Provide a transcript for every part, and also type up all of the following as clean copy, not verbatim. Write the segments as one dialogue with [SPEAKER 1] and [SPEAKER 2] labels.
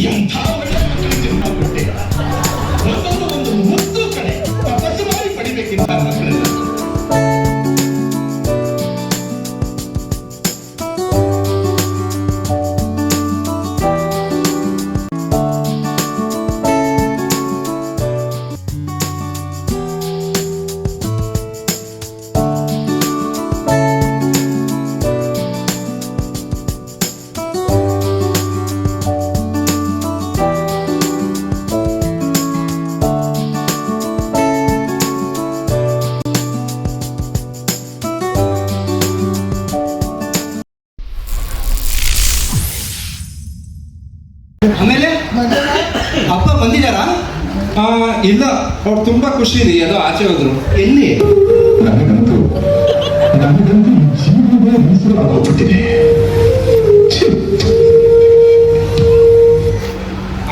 [SPEAKER 1] ಎಂಥ ಒಳ್ಳೆ ಮಕ್ಕಳಿಗೆ ಜನ್ಮ ಕೊಟ್ಟೆ. ಒಂದೊಂದು ಒಂದು ಮುದ್ದು ಕಡೆ ತಪಸ್ಸು ಮಾಡಿ ಪಡಿಬೇಕಿಂತ ಮಕ್ಕಳನ್ನ.
[SPEAKER 2] ಆಮೇಲೆ ಅಪ್ಪ ಬಂದಿದ್ದಾರಾ?
[SPEAKER 3] ಇಲ್ಲ, ಅವ್ರು ತುಂಬಾ ಖುಷಿ ಇದೆ, ಅದು ಆಚೆ ಹೋದ್ರು.
[SPEAKER 2] ಎಲ್ಲಿ?
[SPEAKER 1] ನನಗಂತೂ ಜೀವನ ಮೀಸಲಾಗೋಗ್ಬಿಟ್ಟಿದೆ.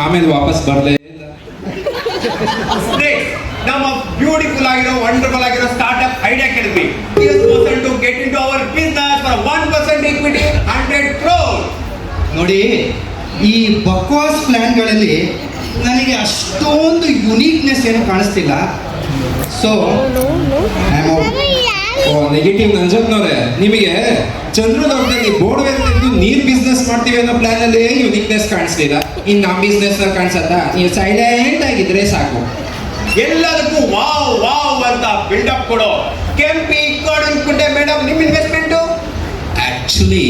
[SPEAKER 3] ಆಮೇಲೆ ವಾಪಸ್ ಬರ್ಲೇ ಇಲ್ಲ.
[SPEAKER 4] ನಮ್ಮ ಬ್ಯೂಟಿಫುಲ್ ಆಗಿರೋ ವಂಡರ್ಫುಲ್ ಆಗಿರೋ startup idea academy to get into our business for 1% equity 100 crore.
[SPEAKER 2] ನೋಡಿ, ಈ ಬಕ್ವಾಸ್ ಪ್ಲಾನ್ಗಳಲ್ಲಿ ನನಗೆ ಅಷ್ಟೊಂದು ಯುನೀಕ್ನೆಸ್ ಏನು ಕಾಣಿಸ್ತಿಲ್ಲ. ಸೊ
[SPEAKER 3] ನೆಗೆಟಿವ್ ನಂಜತ್ನವ್ರೆ, ನಿಮಗೆ ಚಂದ್ರಲೋಕದಲ್ಲಿ ಬೋರ್ವೆಲ್ ತೆಗೆದು ನೀರ್ ಬಿಸ್ನೆಸ್ ಮಾಡ್ತೀವಿ ಅನ್ನೋ ಪ್ಲಾನ್ ಅಲ್ಲಿ ಯುನಿಕ್ನೆಸ್ ಕಾಣಿಸ್ಲಿಲ್ಲ. ಇನ್ ನಮ್ಮ ಬಿಸ್ನೆಸ್ ಕಾಣಿಸತ್ತಾ? ನೀವು ಸೈಲೆಂಟ್ ಆಗಿದ್ರೆ ಸಾಕು.
[SPEAKER 4] ಎಲ್ಲದಕ್ಕೂ ವಾವ್ ವಾವ್ ಅಂತ ಬಿಲ್ಡಪ್ ಕೊಡೋ ಕೆಂಪಿ ಕೋಡನ್ಕುಂಟೆ ಮೇಡಮ್, ನಿಮ್ಮ ಇನ್ವೆಸ್ಟ್ಮೆಂಟ್
[SPEAKER 5] ಆಕ್ಚುಲಿ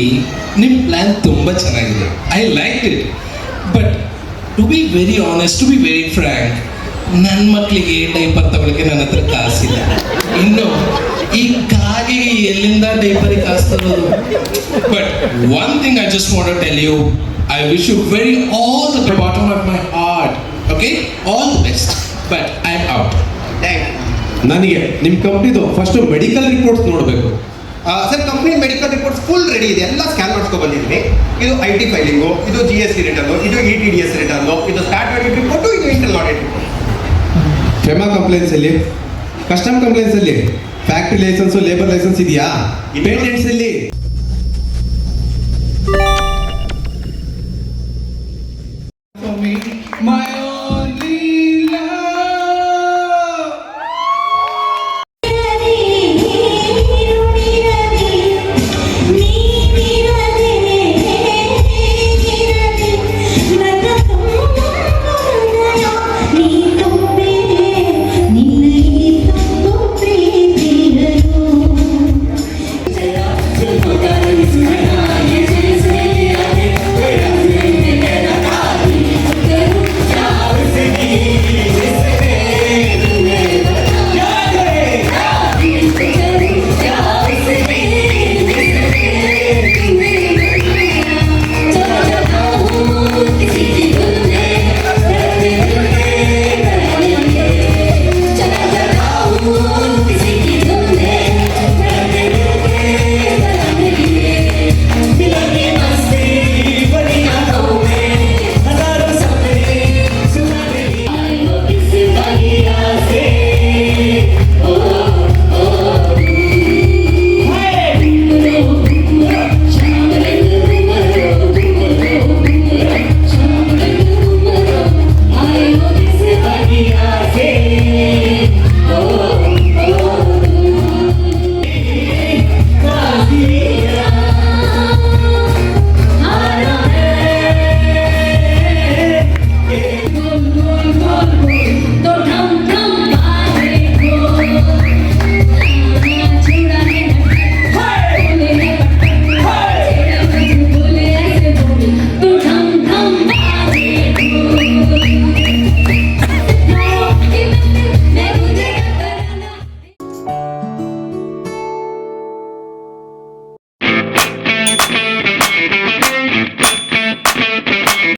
[SPEAKER 5] ನಿಮ್ಮ ಪ್ಲಾನ್ ತುಂಬ ಚೆನ್ನಾಗಿದೆ. I like it. But to be very honest, to be very frank, ನನ್ನ ಮಕ್ಕಳಿಗೆ ಡೈಪರ್ ತಗೊಳಕ್ಕೆ ನನ್ನ ಹತ್ರ ಕಾಸಿಲ್ಲ. ಇನ್ನು ಈ ಕಾಗಿಗೆ ಎಲ್ಲಿಂದ ಡೈಪರಿಗೆ ಕಾಸು ತರೋದು? But one thing I just want to tell you, I wish you very all the bottom of my heart. Okay, all the best. But I am out.
[SPEAKER 3] ನನಗೆ ನಿಮ್ಮ ಕಂಪ್ನಿದು ಫಸ್ಟ್ ಮೆಡಿಕಲ್ ರಿಪೋರ್ಟ್ಸ್ ನೋಡಬೇಕು.
[SPEAKER 4] Sir, company medical reports full ready ಇದೆ, ಎಲ್ಲ scan ಮಾಡ್ಸ್ಕೊಂಡು ಬಂದಿದ್ದೀನಿ. ಇದು IT filing, ಇದು GST ರಿಟರ್ನು, ಇದು ETDS ರಿಟರ್ನು, ಇದು ಸ್ಟಾಟ್ ಆಡಿಟ್ ರಿಪೋರ್ಟು, ಇದು internal audit report.
[SPEAKER 3] FEMA complaints ಅಲ್ಲಿ, ಕಸ್ಟಮ್ ಕಂಪ್ಲೇಂಟ್ಸ್ ಅಲ್ಲಿ, ಫ್ಯಾಕ್ಟ್ರಿ ಲೈಸೆನ್ಸ್, ಲೇಬರ್ ಲೈಸೆನ್ಸ್ ಇದೆಯಾ? ಪೇಟೆಂಟ್ಸ್ ಅಲ್ಲಿ